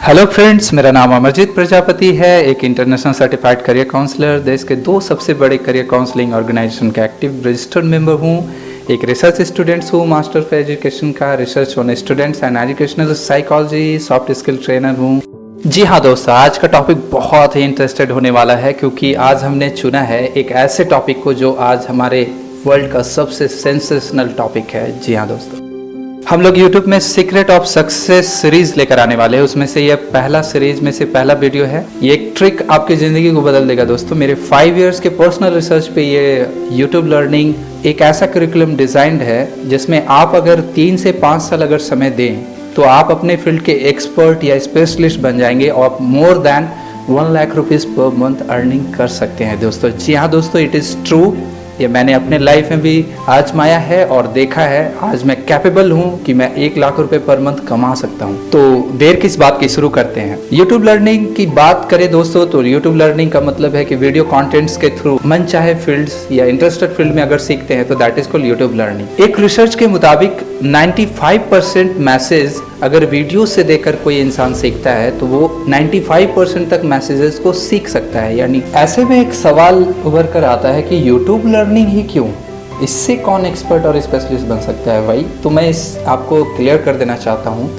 Hello friends, मेरा नाम अमरजीत प्रजापति है, एक इंटरनेशनल सर्टिफाइड करियर काउंसलर, देश के 2 सबसे बड़े करियर काउंसलिंग ऑर्गेनाइजेशन का एक्टिव रजिस्टर्ड मेंबर हूँ। एक रिसर्च स्टूडेंट्स हूँ, मास्टर ऑफ एजुकेशन का, research on students and educational psychology, soft skill trainer हूँ। जी हाँ दोस्तों, आज का टॉपिक बहुत ही इंटरेस्टेड होने वाला है क्योंकि आज हमने चुना है एक ऐसे टॉपिक को जो आज हमारे वर्ल्ड का सबसे सेंसेशनल टॉपिक है। जी हाँ दोस्तों, हम लोग YouTube में सीक्रेट ऑफ सक्सेस सीरीज लेकर आने वाले हैं। उसमें से ये पहला सीरीज में से पहला वीडियो है। ये एक ट्रिक आपकी ज़िंदगी को बदल देगा दोस्तों। मेरे 5 इयर्स के पर्सनल रिसर्च पे ये YouTube लर्निंग एक ऐसा करिकुलम डिज़ाइंड है जिसमें आप अगर 3 से 5 साल अगर समय दें तो आप अपने फील्ड के एक्सपर्ट या स्पेशलिस्ट बन जाएंगे और more than 1 lakh rupees per month earning कर सकते हैं दोस्तों। जी हाँ दोस्तों, इट इज़ ट्रू। ये मैंने अपने लाइफ में भी आजमाया है और देखा है। आज मैं कैपेबल हूँ कि मैं 1 लाख रुपए पर मंथ कमा सकता हूँ। तो देर किस बात की, शुरू करते हैं। YouTube लर्निंग की बात करें दोस्तों तो YouTube लर्निंग का मतलब है कि वीडियो कंटेंट्स के थ्रू मन चाहे फील्ड्स या इंटरेस्टेड फील्ड में अगर सीखते हैं तो that is called YouTube learning. एक रिसर्च के मुताबिक 95% मैसेज अगर वीडियो से देखकर कोई इंसान सीखता है तो वो 95% तक मैसेजेस को सीख सकता है। यानी ऐसे में एक सवाल उभर कर आता है कि YouTube लर्निंग ही क्यों, इससे कौन एक्सपर्ट और स्पेशलिस्ट बन सकता है भाई। तो मैं इस आपको क्लियर कर देना चाहता हूँ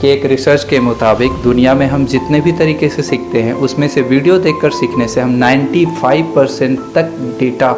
कि एक रिसर्च के मुताबिक दुनिया में हम जितने भी तरीके से सीखते हैं उसमें से वीडियो देखकर सीखने से हम 95% तक डेटा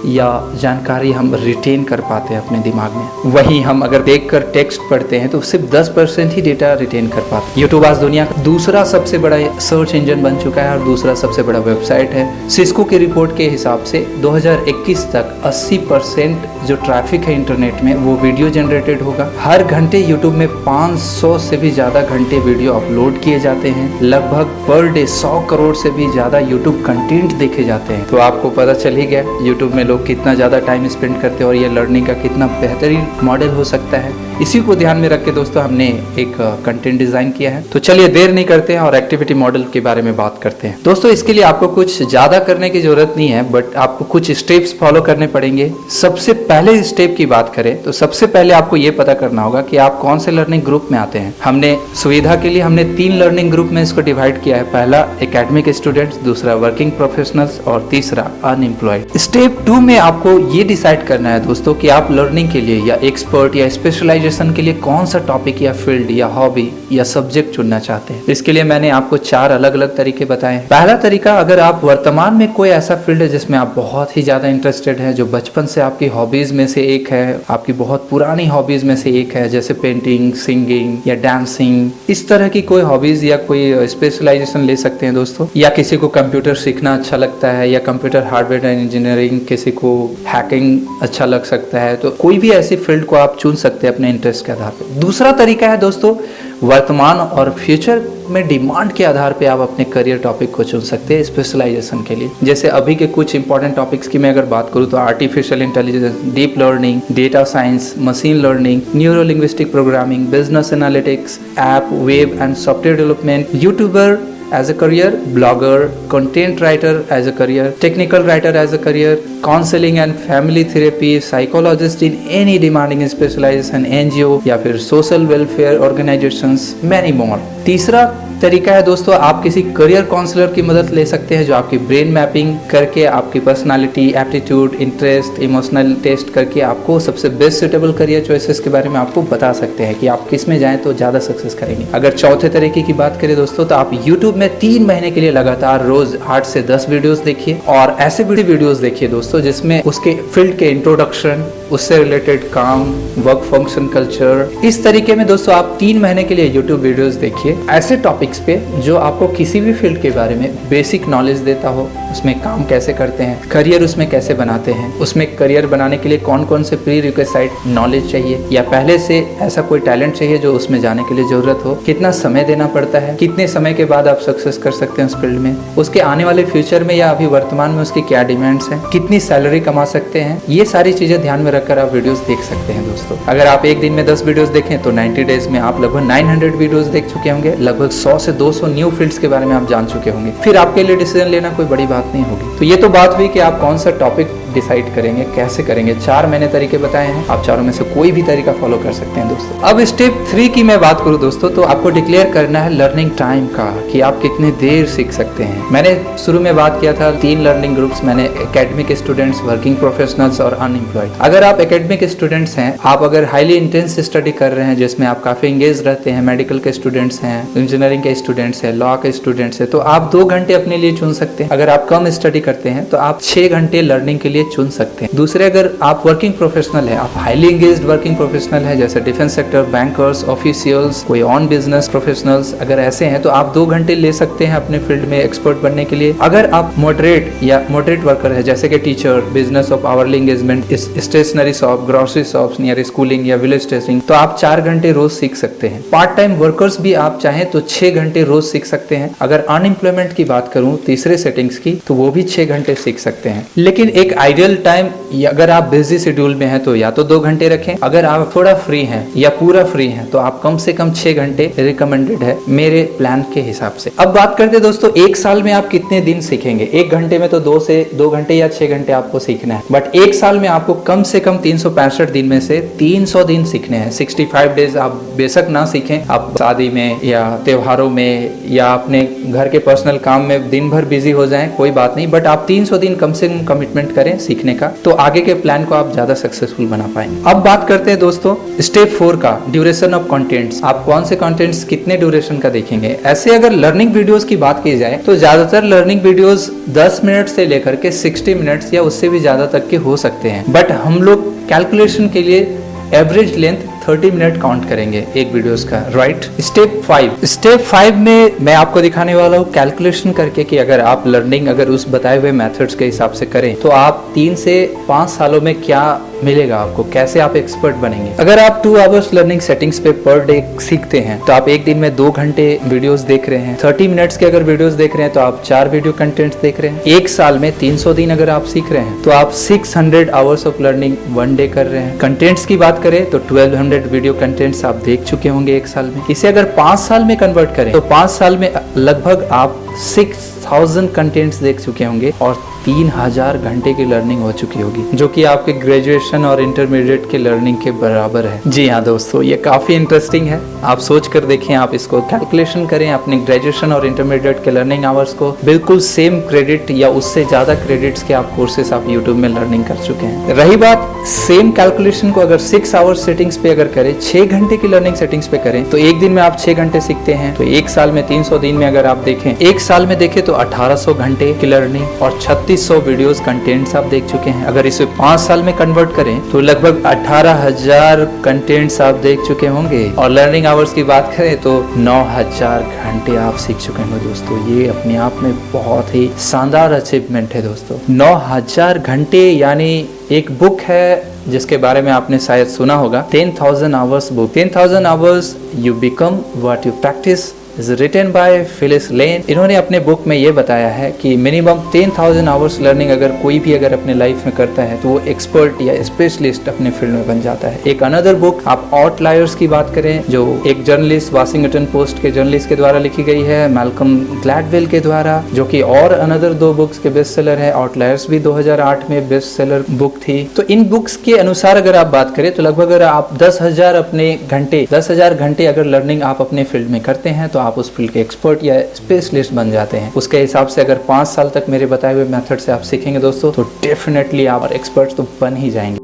या जानकारी हम रिटेन कर पाते हैं अपने दिमाग में। वहीं हम अगर देखकर टेक्स्ट पढ़ते हैं तो सिर्फ 10% ही डेटा रिटेन कर पाते हैं। यूट्यूब आज दुनिया का दूसरा सबसे बड़ा सर्च इंजन बन चुका है और दूसरा सबसे बड़ा वेबसाइट है। सिस्को की रिपोर्ट के हिसाब से 2021 तक 80% जो ट्रैफिक है इंटरनेट में वो वीडियो जनरेटेड होगा। हर घंटे यूट्यूब में 500 से भी ज़्यादा घंटे वीडियो अपलोड किए जाते हैं। लगभग पर डे 100 करोड़ से भी ज़्यादा यूट्यूब कंटेंट देखे जाते हैं। तो आपको पता चल ही गया यूट्यूब में लोग कितना ज़्यादा टाइम स्पेंड करते हैं और ये लर्निंग का कितना बेहतरीन मॉडल हो सकता है। इसी को ध्यान में रख के दोस्तों हमने एक कंटेंट डिज़ाइन किया है। तो चलिए देर नहीं करते हैं और एक्टिविटी मॉडल के बारे में बात करते हैं। दोस्तों इसके लिए आपको कुछ ज़्यादा करने की ज़रूरत नहीं है, बट आपको कुछ स्टेप्स फॉलो करने पड़ेंगे। सबसे पहले स्टेप की बात करें तो सबसे पहले आपको ये पता करना होगा कि आप कौन से लर्निंग ग्रुप में आते हैं। हमने सुविधा के लिए हमने 3 लर्निंग ग्रुप में इसको डिवाइड किया है। पहला एकेडमिक स्टूडेंट्स, दूसरा वर्किंग प्रोफेशनल्स और तीसरा अनएम्प्लॉयड। स्टेप 2 में आपको ये डिसाइड करना है दोस्तों कि आप लर्निंग के लिए या एक्सपर्ट या स्पेशलाइजेशन के लिए कौन सा टॉपिक या फील्ड या हॉबी या सब्जेक्ट चुनना चाहते हैं। इसके लिए मैंने आपको 4 अलग अलग तरीके बताए हैं। पहला तरीका, अगर आप वर्तमान में कोई ऐसा फील्ड है जिसमें आप बहुत ही ज्यादा इंटरेस्टेड हैं, जो बचपन से आपकी हॉबीज में से एक है, आपकी बहुत पुरानी हॉबीज में से एक है, जैसे पेंटिंग, सिंगिंग या डांसिंग, इस तरह की कोई हॉबीज या कोई स्पेशलाइजेशन ले सकते हैं दोस्तों। या किसी को कंप्यूटर सीखना अच्छा लगता है या कंप्यूटर हार्डवेयर एंड इंजीनियरिंग, किसी को हैकिंग अच्छा लग सकता है, तो कोई भी ऐसी फील्ड को आप चुन सकते हैं अपने इंटरेस्ट के आधार पर। दूसरा तरीका है दोस्तों, वर्तमान और फ्यूचर में डिमांड के आधार पे आप अपने करियर टॉपिक को चुन सकते हैं स्पेशलाइजेशन के लिए। जैसे अभी के कुछ इंपॉर्टेंट टॉपिक्स की मैं अगर बात करूँ तो artificial intelligence, deep learning, data science, machine learning, neuro linguistic programming, business analytics, app, web and software development, YouTuber as a career, blogger, content writer as a career, technical writer as a career, counseling and family therapy, psychologist in any demanding specialization, NGO या फिर social welfare organizations, many more। तीसरा तरीका है दोस्तों, आप किसी career counsellor की मदद ले सकते हैं जो आपकी ब्रेन मैपिंग करके आपकी personality, aptitude, interest, emotional test करके आपको सबसे बेस्ट सुटेबल करियर चॉइसेस के बारे में आपको बता सकते हैं कि आप किस में जाएं तो ज़्यादा सक्सेस करेंगे। अगर चौथे तरीके की बात करें दोस्तों तो आप यूट्यूब में 3 महीने के लिए लगातार रोज 8 से 10 वीडियोस देखिए और ऐसे वीडियोस देखिए दोस्तों जिसमें उसके फील्ड के इंट्रोडक्शन, उससे रिलेटेड काम, वर्क फंक्शन, कल्चर, इस तरीके में दोस्तों आप 3 महीने के लिए यूट्यूब वीडियोस देखिए ऐसे टॉपिक्स पे जो आपको किसी भी फील्ड के बारे में बेसिक नॉलेज देता हो, उसमें काम कैसे करते हैं, करियर उसमें कैसे बनाते हैं, उसमें करियर बनाने के लिए कौन कौन से प्री रिक्विजिट नॉलेज चाहिए या पहले से ऐसा कोई टैलेंट चाहिए जो उसमें जाने के लिए जरूरत हो, कितना समय देना पड़ता है, कितने समय के बाद आप सक्सेस कर सकते हैं उस फील्ड में, उसके आने वाले फ्यूचर में या अभी वर्तमान में उसकी क्या डिमांड्स हैं, कितनी सैलरी कमा सकते हैं, ये सारी चीजें ध्यान में रखकर आप वीडियोस देख सकते हैं दोस्तों। अगर आप एक दिन में 10 वीडियोस देखें तो 90 डेज में आप लगभग 900 वीडियोस देख चुके होंगे। लगभग 100 से 200 न्यू फील्ड्स के बारे में आप जान चुके होंगे। फिर आपके लिए डिसीजन लेना कोई बड़ी बात नहीं होगी। तो ये तो बात हुई कि आप कौन सा टॉपिक डिसाइड करेंगे, कैसे करेंगे। 4 मैंने तरीके बताए हैं, आप चारों में से कोई भी तरीका फॉलो कर सकते हैं दोस्तों। अब स्टेप 3 की मैं बात करूं दोस्तों, तो आपको डिक्लेयर करना है लर्निंग टाइम का, कि आप कितनी देर सीख सकते हैं। मैंने शुरू में बात किया था 3 लर्निंग ग्रुप्स मैंने, एकेडमिक स्टूडेंट्स, वर्किंग प्रोफेशनल्स और अनएम्प्लॉयड। अगर आप एकेडमिक स्टूडेंट्स हैं, आप अगर हाईली इंटेंस स्टडी कर रहे हैं जिसमें आप काफी एंगेज रहते हैं, मेडिकल के स्टूडेंट्स हैं, इंजीनियरिंग के स्टूडेंट्स हैं, लॉ के स्टूडेंट्स हैं, तो आप 2 घंटे अपने लिए चुन सकते हैं। अगर आप कम स्टडी करते हैं तो आप 6 घंटे लर्निंग के लिए चुन सकते हैं। दूसरे, अगर आप वर्किंग प्रोफेशनल है, आप हाईली एंगेज्ड वर्किंग प्रोफेशनल है, जैसे डिफेंस सेक्टर, बैंकर्स, ऑफिशियल्स, कोई ऑन बिजनेस प्रोफेशनल्स, अगर ऐसे हैं तो आप 2 घंटे ले सकते हैं अपने फील्ड में एक्सपर्ट बनने के लिए। अगर आप मॉडरेट वर्कर है, जैसे कि teacher, business of hourly engagement, stationery shop, grocery shops near schooling या विलेज टेस्टिंग, तो आप 4 घंटे रोज सीख सकते हैं। पार्ट टाइम वर्कर्स भी आप चाहें तो 6 घंटे रोज सीख सकते हैं। अगर अनएम्प्लॉयमेंट की बात करूं तीसरे सेटिंग्स की, तो वो भी 6 घंटे सीख सकते हैं। लेकिन एक आइडियल टाइम, अगर आप बिजी शेड्यूल में हैं तो या तो 2 घंटे रखें, अगर आप थोड़ा फ्री हैं या पूरा फ्री हैं तो आप कम से कम 6 घंटे रिकमेंडेड है मेरे प्लान के हिसाब से। अब बात करते हैं दोस्तों, 1 साल में आप कितने दिन सीखेंगे। 1 घंटे में तो 2 घंटे या 6 घंटे आपको सीखना है, बट 1 साल में आपको कम से कम 365 दिन में से 300 दिन सीखने हैं। 65 डेज आप बेशक ना सीखें, आप शादी में या त्योहारों में या अपने घर के पर्सनल काम में दिन भर बिजी हो जाएं, कोई बात नहीं, बट आप 300 दिन कम से कम कमिटमेंट करें सीखने का, तो आगे के प्लान को आप ज्यादा सक्सेसफुल बना पाएंगे। अब बात करते हैं दोस्तों स्टेप 4 का, ड्यूरेशन ऑफ कंटेंट्स। आप कौन से कंटेंट्स कितने ड्यूरेशन का देखेंगे। ऐसे अगर लर्निंग वीडियोस की बात की जाए तो ज्यादातर लर्निंग वीडियोस 10 मिनट से लेकर के 60 मिनट्स या उससे भी ज्यादा तक के हो सकते हैं, बट हम लोग कैलकुलेशन के लिए एवरेज लेंथ 30 मिनट काउंट करेंगे एक वीडियोस का, राइट। स्टेप 5 में मैं आपको दिखाने वाला हूँ कैलकुलेशन करके कि अगर आप लर्निंग अगर उस बताए हुए मेथड्स के हिसाब से करें तो आप 3 से 5 सालों में क्या मिलेगा आपको, कैसे आप एक्सपर्ट बनेंगे। अगर आप 2 आवर्स लर्निंग सेटिंग्स पे पर डे सीखते हैं तो आप एक दिन में 2 घंटे वीडियोस देख रहे हैं। 30 मिनट्स के अगर वीडियोस देख रहे हैं तो आप 4 वीडियो कंटेंट्स देख रहे हैं। 1 साल में 300 दिन अगर आप सीख रहे हैं तो आप 600 आवर्स ऑफ लर्निंग 1 डे कर रहे हैं। कंटेंट्स की बात करें तो 1200 वीडियो कंटेंट्स आप देख चुके होंगे 1 साल में। इसे अगर 5 साल में कन्वर्ट करें तो 5 साल में लगभग आप 6000 कंटेंट्स देख चुके होंगे और 3000 घंटे की लर्निंग हो चुकी होगी, जो कि आपके ग्रेजुएशन और इंटरमीडिएट के लर्निंग के बराबर है। जी हाँ दोस्तों, ये काफी इंटरेस्टिंग है। आप सोच कर देखें, आप इसको कैलकुलेशन करें अपने ग्रेजुएशन और इंटरमीडिएट के लर्निंग आवर्स को, बिल्कुल सेम क्रेडिट या उससे ज्यादा क्रेडिट्स के आप कोर्सेस आप यूट्यूब में लर्निंग कर चुके हैं। रही बात सेम कैलकुलेशन को अगर 6 आवर्स सेटिंग्स पे अगर करें, 6 घंटे की लर्निंग सेटिंग्स पे करें तो एक दिन में आप 6 घंटे सीखते हैं, तो 1 साल में 300 दिन में अगर आप देखें, 1 साल में देखें तो 1800 घंटे की लर्निंग और 3600 वीडियोस कंटेंट्स आप देख चुके हैं। अगर इसे 5 साल में कन्वर्ट करें तो लगभग 18000 कंटेंट्स आप देख चुके होंगे और लर्निंग आवर्स की बात करें तो 9000 घंटे आप सीख चुके होंगे दोस्तों। ये अपने आप में बहुत ही शानदार अचीवमेंट है दोस्तों। 9000 घंटे यानी एक बुक है जिसके बारे में आपने शायद सुना होगा, 10,000 hours book. 10,000 hours you become what you practice is written by Phyllis Lane। इन्होंने अपने बुक में ये बताया है कि मिनिमम 10,000 आवर्स लर्निंग अगर कोई भी अगर अपने लाइफ में करता है तो वो एक्सपर्ट या स्पेशलिस्ट अपने फील्ड में बन जाता है। एक अनदर बुक आप आउटलायर्स की बात करें, जो एक जर्नलिस्ट वाशिंगटन पोस्ट के जर्नलिस्ट के द्वारा लिखी गई है, मैल्कम ग्लैडवेल के द्वारा, जो कि और अनदर 2 बुक्स के बेस्ट सेलर है। आउटलायर्स भी 2008 में बेस्ट सेलर बुक थी। तो इन बुक्स के अनुसार अगर आप बात करें तो लगभग अगर आप 10,000 घंटे अगर लर्निंग आप अपने फील्ड में करते हैं तो आप उस फील्ड के एक्सपर्ट या स्पेशलिस्ट बन जाते हैं। उसके हिसाब से अगर 5 साल तक मेरे बताए हुए मेथड से आप सीखेंगे दोस्तों तो डेफिनेटली आप एक्सपर्ट तो बन ही जाएंगे।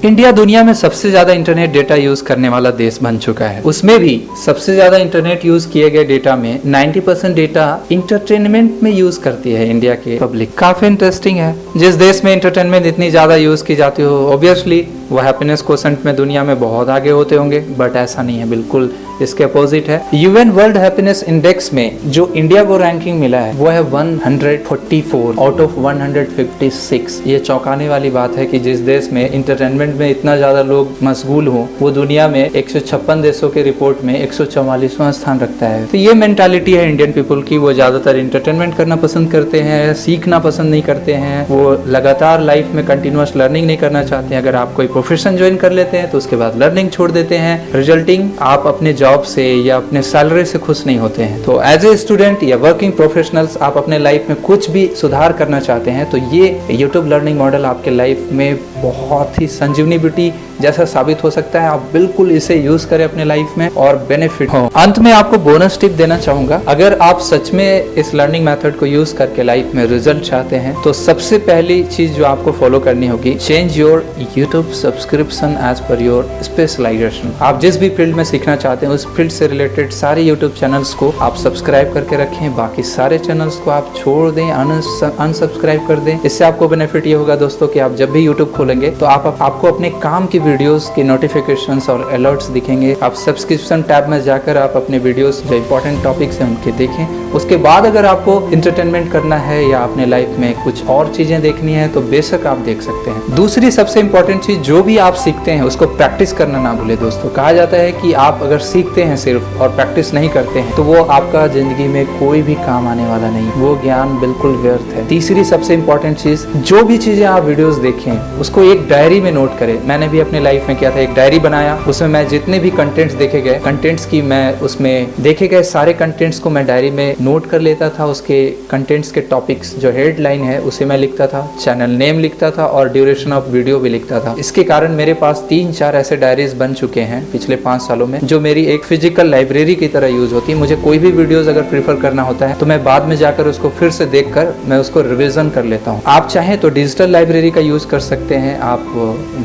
इंडिया दुनिया में सबसे ज्यादा इंटरनेट डेटा यूज करने वाला देश बन चुका है। उसमें भी सबसे ज्यादा इंटरनेट यूज किए गए डेटा में 90% डेटा इंटरटेनमेंट में यूज करती है इंडिया के पब्लिक। काफी इंटरेस्टिंग है। जिस देश में इंटरटेनमेंट इतनी ज्यादा यूज की जाती हो, ऑब्वियसली वो हैप्पीनेस कोसेंट में दुनिया में बहुत आगे होते होंगे, बट ऐसा नहीं है, बिल्कुल इसके अपोजिट है। यूएन वर्ल्ड हैप्पीनेस इंडेक्स में जो इंडिया को रैंकिंग मिला है वो है 144 आउट ऑफ 156। ये चौंकाने वाली बात है कि जिस देश में इंटरटेनमेंट में इतना ज्यादा लोग मशगूल हो, वो दुनिया में 156 देशों के रिपोर्ट में 144वां स्थान रखता है। तो ये मेंटालिटी है इंडियन पीपल की, वो ज्यादातर इंटरटेनमेंट करना पसंद करते हैं, सीखना पसंद नहीं करते हैं, वो लगातार लाइफ में कंटिन्यूअस लर्निंग नहीं करना चाहते हैं। अगर आप कोई प्रोफेशन ज्वाइन कर लेते हैं तो उसके बाद लर्निंग छोड़ देते हैं, रिजल्टिंग आप अपने जॉब जॉब से या अपने सैलरी से खुश नहीं होते हैं। तो एज ए स्टूडेंट या वर्किंग प्रोफेशनल्स आप अपने लाइफ में कुछ भी सुधार करना चाहते हैं तो ये यूट्यूब लर्निंग मॉडल आपके लाइफ में बहुत ही संजीवनी बूटी जैसा साबित हो सकता है। आप बिल्कुल इसे यूज करें अपने लाइफ में और बेनिफिट हो। अंत में आपको बोनस टिप देना चाहूंगा, अगर आप सच में इस लर्निंग मेथड को यूज करके लाइफ में रिजल्ट चाहते हैं तो सबसे पहली चीज जो आपको फॉलो करनी होगी, change your YouTube subscription as per your specialization. आप जिस भी फील्ड में सीखना चाहते हैं उस फील्ड से रिलेटेड सारे यूट्यूब चैनल्स को आप सब्सक्राइब करके रखें, बाकी सारे चैनल्स को आप छोड़ दें, अनसब्सक्राइब कर दें। इससे आपको बेनिफिट ये होगा दोस्तों कि आप जब भी यूट्यूब खोलेंगे तो आपको अपने काम की वीडियोस की नोटिफिकेशंस और अलर्ट्स दिखेंगे। आप सब्सक्रिप्शन टैब में जाकर आप अपने वीडियोस जो इंपॉर्टेंट टॉपिक्स हैं उनके देखें। उसके बाद अगर आपको इंटरटेनमेंट करना है या अपने लाइफ में कुछ और चीजें देखनी है तो बेशक आप देख सकते हैं। दूसरी सबसे इंपॉर्टेंट चीज, जो भी आप सीखते हैं उसको प्रैक्टिस करना ना भूले दोस्तों। कहा जाता है कि आप अगर सीखते हैं सिर्फ और प्रैक्टिस नहीं करते हैं तो वो आपका जिंदगी में कोई भी काम आने वाला नहीं, वो ज्ञान बिल्कुल व्यर्थ है। तीसरी सबसे इंपॉर्टेंट चीज, जो भी चीजें आप वीडियोस देखें उसको एक डायरी में नोट करें। मैंने भी अपने लाइफ में किया था, एक डायरी बनाया, उसमें मैं जितने भी कंटेंट्स देखे गए, कंटेंट्स की मैं उसमें देखे गए सारे कंटेंट्स को मैं डायरी में नोट कर लेता था। उसके कंटेंट्स के टॉपिक्स जो हेडलाइन है उसे मैं लिखता था, चैनल नेम लिखता था और ड्यूरेशन ऑफ वीडियो भी लिखता था। इसके कारण मेरे पास 3-4 ऐसे डायरीज बन चुके हैं पिछले 5 सालों में, जो मेरी एक फिजिकल लाइब्रेरी की तरह यूज होती है। मुझे कोई भी वीडियोस अगर प्रीफर करना होता है तो मैं बाद में जाकर उसको फिर से देखकर मैं उसको रिवीजन कर लेता हूँ। आप चाहें तो डिजिटल लाइब्रेरी का यूज कर सकते हैं, आप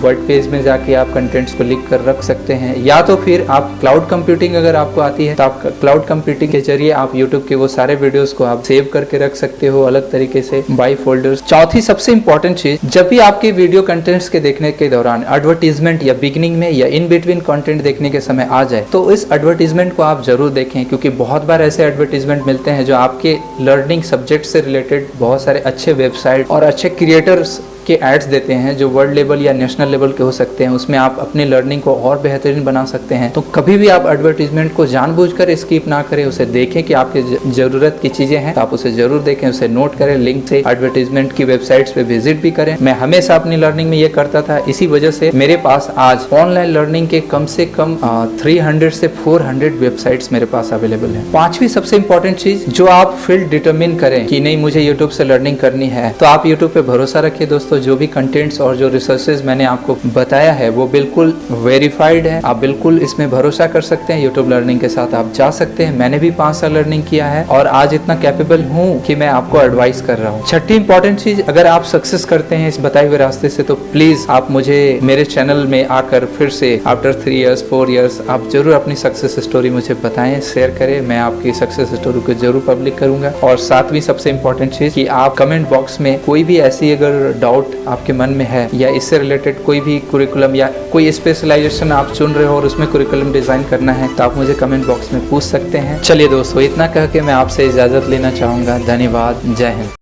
वर्ड पेज में जाके आप कंटेंट्स को लिख कर रख सकते हैं, या तो फिर आप क्लाउड कंप्यूटिंग अगर आपको आती है तो आप क्लाउड कंप्यूटिंग के जरिए आप यूट्यूब के वो सारे वीडियोस को आप सेव करके रख सकते हो अलग तरीके से बाय फोल्डर्स। चौथी सबसे इंपॉर्टेंट चीज, जब भी आपके वीडियो कंटेंट्स के देखने के दौरान एडवर्टीजमेंट या बिगिनिंग में या इन बिटवीन कंटेंट देखने के समय आ जाए तो इस एडवर्टीजमेंट को आप जरूर देखें, क्योंकि बहुत बार ऐसे एडवर्टीजमेंट मिलते हैं जो आपके लर्निंग सब्जेक्ट से रिलेटेड बहुत सारे अच्छे वेबसाइट और अच्छे क्रिएटर्स के एड्स देते हैं जो वर्ल्ड लेवल या नेशनल लेवल के हो सकते हैं। उसमें आप अपने लर्निंग को और बेहतरीन बना सकते हैं। तो कभी भी आप एडवर्टीजमेंट को जानबूझकर स्किप ना करें, उसे देखें कि आपके जरूरत की चीजें हैं तो आप उसे जरूर देखें, उसे नोट करें, लिंक से एडवर्टीजमेंट की वेबसाइट्स पे विजिट भी करें। मैं हमेशा अपनी लर्निंग में ये करता था, इसी वजह से मेरे पास आज ऑनलाइन लर्निंग के कम से कम 300 से 400 वेबसाइट्स मेरे पास अवेलेबल है। पांचवी सबसे इंपॉर्टेंट चीज, जो आप फील्ड डिटरमिन करें कि नहीं मुझे यूट्यूब से लर्निंग करनी है तो आप यूट्यूब पे भरोसा रखिए दोस्तों। जो भी कंटेंट्स और जो रिसोर्सेज मैंने आपको बताया है वो बिल्कुल वेरीफाइड है, आप बिल्कुल इसमें भरोसा कर सकते हैं। यूट्यूब लर्निंग के साथ आप जा सकते हैं। मैंने भी 5 साल लर्निंग किया है और आज इतना कैपेबल हूँ कि मैं आपको एडवाइस कर रहा हूँ। छठी इंपॉर्टेंट चीज, अगर आप सक्सेस करते हैं इस बताए हुए रास्ते से तो प्लीज आप मुझे मेरे चैनल में आकर फिर से आफ्टर 3 इयर्स 4 इयर्स आप जरूर अपनी सक्सेस स्टोरी मुझे बताएं, शेयर करें। मैं आपकी सक्सेस स्टोरी को जरूर पब्लिक करूंगा। और सातवीं सबसे इंपॉर्टेंट चीज कि आप कमेंट बॉक्स में कोई भी ऐसी अगर डाउट आपके मन में है या इससे रिलेटेड कोई भी कुरिकुलम या कोई स्पेशलाइजेशन आप चुन रहे हो और उसमें कुरिकुलम डिजाइन करना है तो आप मुझे कमेंट बॉक्स में पूछ सकते हैं। चलिए दोस्तों, इतना कह के मैं आपसे इजाजत लेना चाहूंगा। धन्यवाद। जय हिंद।